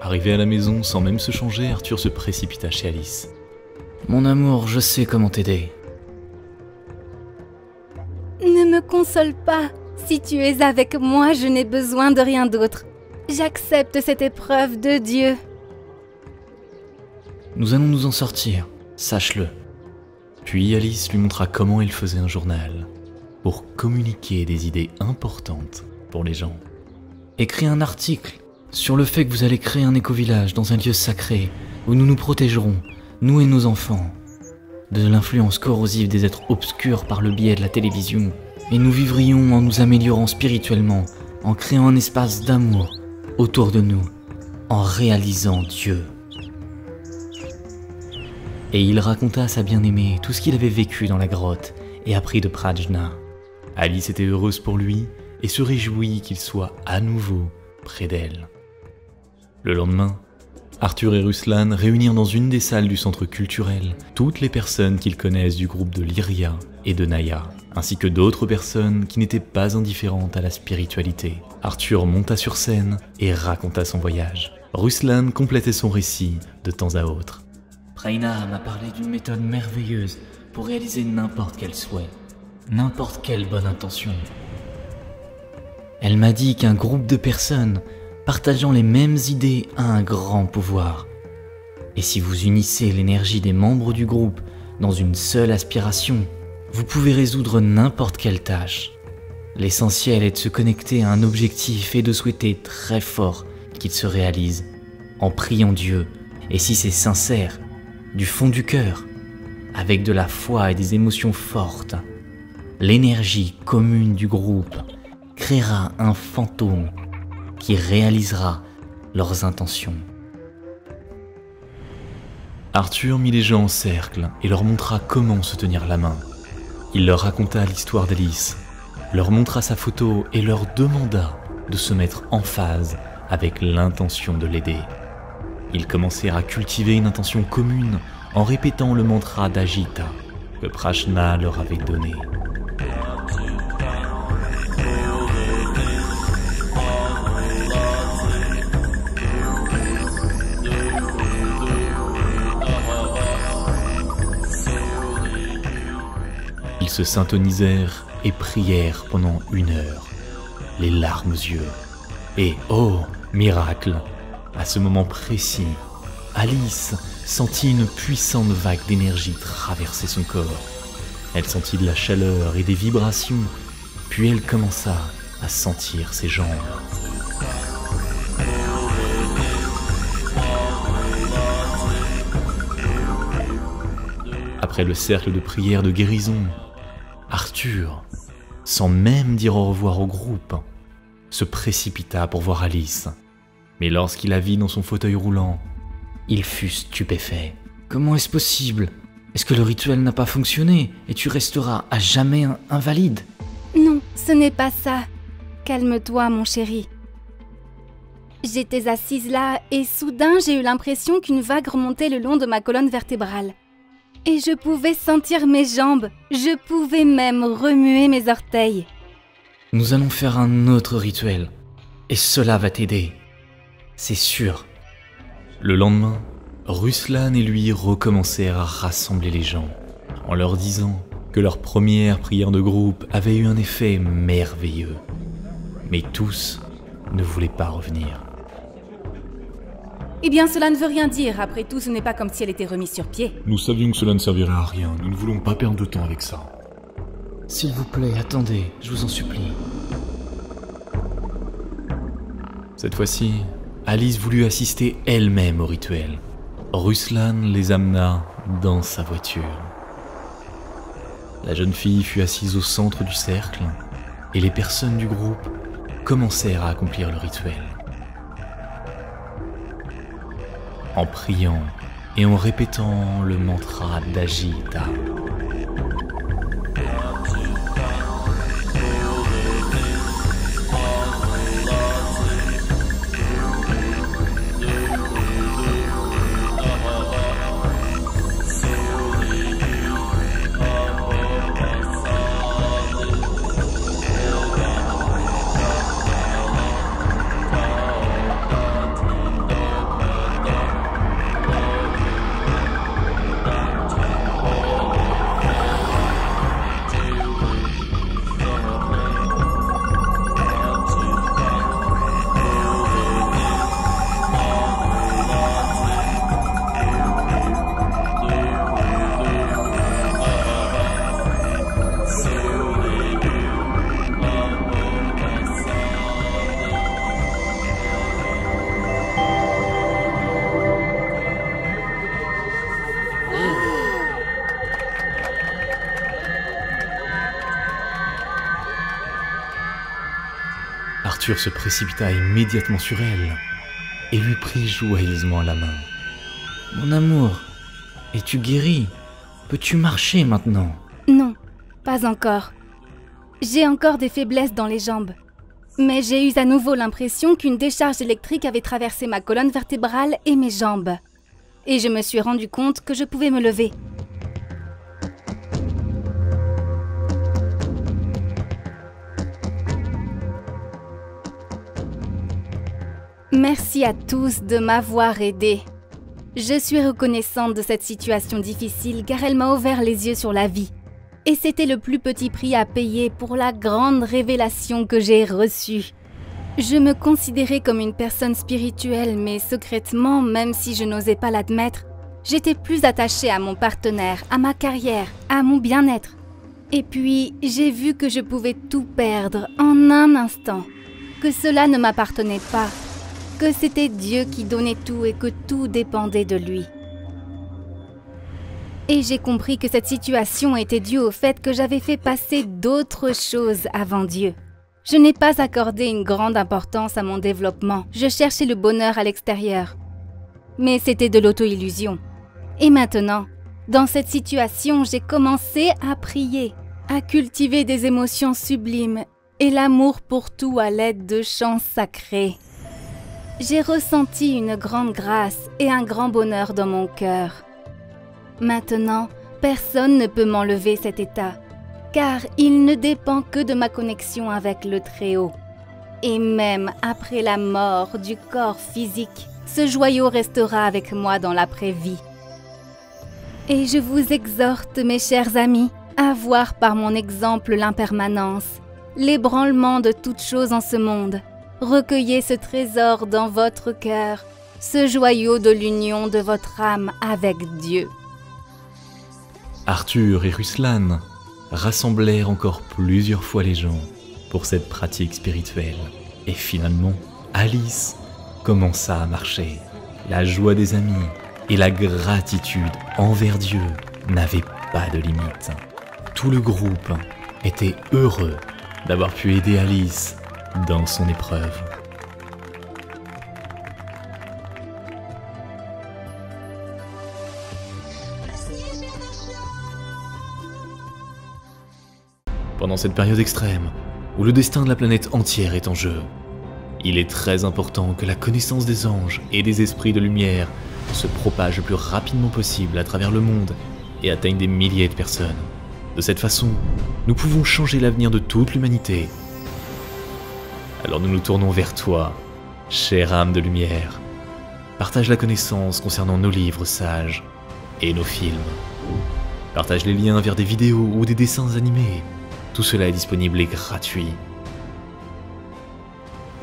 Arrivé à la maison, sans même se changer, Arthur se précipita chez Alice. « Mon amour, je sais comment t'aider. » Ne me console pas. Si tu es avec moi, je n'ai besoin de rien d'autre. J'accepte cette épreuve de Dieu. Nous allons nous en sortir, sache-le. Puis Alice lui montra comment elle faisait un journal, pour communiquer des idées importantes pour les gens. Écris un article sur le fait que vous allez créer un éco-village dans un lieu sacré où nous nous protégerons, nous et nos enfants, de l'influence corrosive des êtres obscurs par le biais de la télévision. Et nous vivrions en nous améliorant spirituellement, en créant un espace d'amour autour de nous, en réalisant Dieu. Et il raconta à sa bien-aimée tout ce qu'il avait vécu dans la grotte et appris de Prajna. Alice était heureuse pour lui et se réjouit qu'il soit à nouveau près d'elle. Le lendemain, Arthur et Ruslan réunirent dans une des salles du centre culturel toutes les personnes qu'ils connaissent du groupe de Lyria et de Naya, ainsi que d'autres personnes qui n'étaient pas indifférentes à la spiritualité. Arthur monta sur scène et raconta son voyage. Ruslan complétait son récit de temps à autre. Prajna m'a parlé d'une méthode merveilleuse pour réaliser n'importe quel souhait, n'importe quelle bonne intention. Elle m'a dit qu'un groupe de personnes partageant les mêmes idées a un grand pouvoir. Et si vous unissez l'énergie des membres du groupe dans une seule aspiration, vous pouvez résoudre n'importe quelle tâche. L'essentiel est de se connecter à un objectif et de souhaiter très fort qu'il se réalise, en priant Dieu, et si c'est sincère, du fond du cœur, avec de la foi et des émotions fortes. L'énergie commune du groupe créera un fantôme qui réalisera leurs intentions. Arthur mit les gens en cercle et leur montra comment se tenir la main. Il leur raconta l'histoire d'Alice, leur montra sa photo et leur demanda de se mettre en phase avec l'intention de l'aider. Ils commencèrent à cultiver une intention commune en répétant le mantra d'Ajita que Prajna leur avait donné. Ils se syntonisèrent et prièrent pendant 1 heure, les larmes aux yeux. Et oh, miracle! À ce moment précis, Alice sentit une puissante vague d'énergie traverser son corps. Elle sentit de la chaleur et des vibrations, puis elle commença à sentir ses jambes. Après le cercle de prière de guérison, Arthur, sans même dire au revoir au groupe, se précipita pour voir Alice. Mais lorsqu'il la vit dans son fauteuil roulant, il fut stupéfait. Comment est-ce possible? Est-ce que le rituel n'a pas fonctionné et tu resteras à jamais invalide? Non, ce n'est pas ça. Calme-toi, mon chéri. J'étais assise là et soudain j'ai eu l'impression qu'une vague remontait le long de ma colonne vertébrale. Et je pouvais sentir mes jambes, je pouvais même remuer mes orteils. Nous allons faire un autre rituel et cela va t'aider. C'est sûr. Le lendemain, Ruslan et lui recommencèrent à rassembler les gens, en leur disant que leur première prière de groupe avait eu un effet merveilleux. Mais tous ne voulaient pas revenir. Eh bien, cela ne veut rien dire. Après tout, ce n'est pas comme si elle était remise sur pied. Nous savions que cela ne servirait à rien. Nous ne voulons pas perdre de temps avec ça. S'il vous plaît, attendez, je vous en supplie. Cette fois-ci, Alice voulut assister elle-même au rituel. Ruslan les amena dans sa voiture. La jeune fille fut assise au centre du cercle et les personnes du groupe commencèrent à accomplir le rituel. En priant et en répétant le mantra d'Ajita. Arthur se précipita immédiatement sur elle et lui prit joyeusement la main. « Mon amour, es-tu guéri? Peux-tu marcher maintenant ?» Non, pas encore. J'ai encore des faiblesses dans les jambes. Mais j'ai eu à nouveau l'impression qu'une décharge électrique avait traversé ma colonne vertébrale et mes jambes. Et je me suis rendu compte que je pouvais me lever. Merci à tous de m'avoir aidé. Je suis reconnaissante de cette situation difficile car elle m'a ouvert les yeux sur la vie. Et c'était le plus petit prix à payer pour la grande révélation que j'ai reçue. Je me considérais comme une personne spirituelle, mais secrètement, même si je n'osais pas l'admettre, j'étais plus attachée à mon partenaire, à ma carrière, à mon bien-être. Et puis, j'ai vu que je pouvais tout perdre en un instant, que cela ne m'appartenait pas, que c'était Dieu qui donnait tout et que tout dépendait de lui. Et j'ai compris que cette situation était due au fait que j'avais fait passer d'autres choses avant Dieu. Je n'ai pas accordé une grande importance à mon développement. Je cherchais le bonheur à l'extérieur. Mais c'était de l'auto-illusion. Et maintenant, dans cette situation, j'ai commencé à prier, à cultiver des émotions sublimes et l'amour pour tout à l'aide de chants sacrés. J'ai ressenti une grande grâce et un grand bonheur dans mon cœur. Maintenant, personne ne peut m'enlever cet état, car il ne dépend que de ma connexion avec le Très-Haut. Et même après la mort du corps physique, ce joyau restera avec moi dans l'après-vie. Et je vous exhorte, mes chers amis, à voir par mon exemple l'impermanence, l'ébranlement de toutes choses en ce monde. Recueillez ce trésor dans votre cœur, ce joyau de l'union de votre âme avec Dieu. Arthur et Ruslan rassemblèrent encore plusieurs fois les gens pour cette pratique spirituelle. Et finalement, Alice commença à marcher. La joie des amis et la gratitude envers Dieu n'avaient pas de limite. Tout le groupe était heureux d'avoir pu aider Alice dans son épreuve. Pendant cette période extrême, où le destin de la planète entière est en jeu, il est très important que la connaissance des anges et des esprits de lumière se propage le plus rapidement possible à travers le monde et atteigne des milliers de personnes. De cette façon, nous pouvons changer l'avenir de toute l'humanité. Alors nous nous tournons vers toi, chère âme de lumière. Partage la connaissance concernant nos livres sages et nos films. Partage les liens vers des vidéos ou des dessins animés. Tout cela est disponible et gratuit.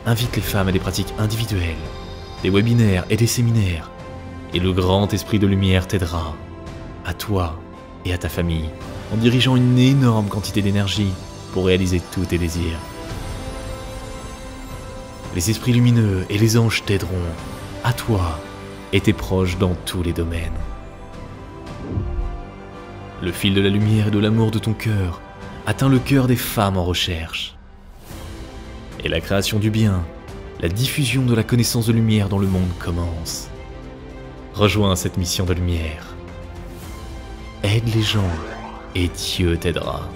Invite les femmes à des pratiques individuelles, des webinaires et des séminaires, et le grand esprit de lumière t'aidera, à toi et à ta famille, en dirigeant une énorme quantité d'énergie pour réaliser tous tes désirs. Les esprits lumineux et les anges t'aideront, à toi et tes proches dans tous les domaines. Le fil de la lumière et de l'amour de ton cœur atteint le cœur des femmes en recherche. Et la création du bien, la diffusion de la connaissance de lumière dans le monde commence. Rejoins cette mission de lumière. Aide les gens et Dieu t'aidera.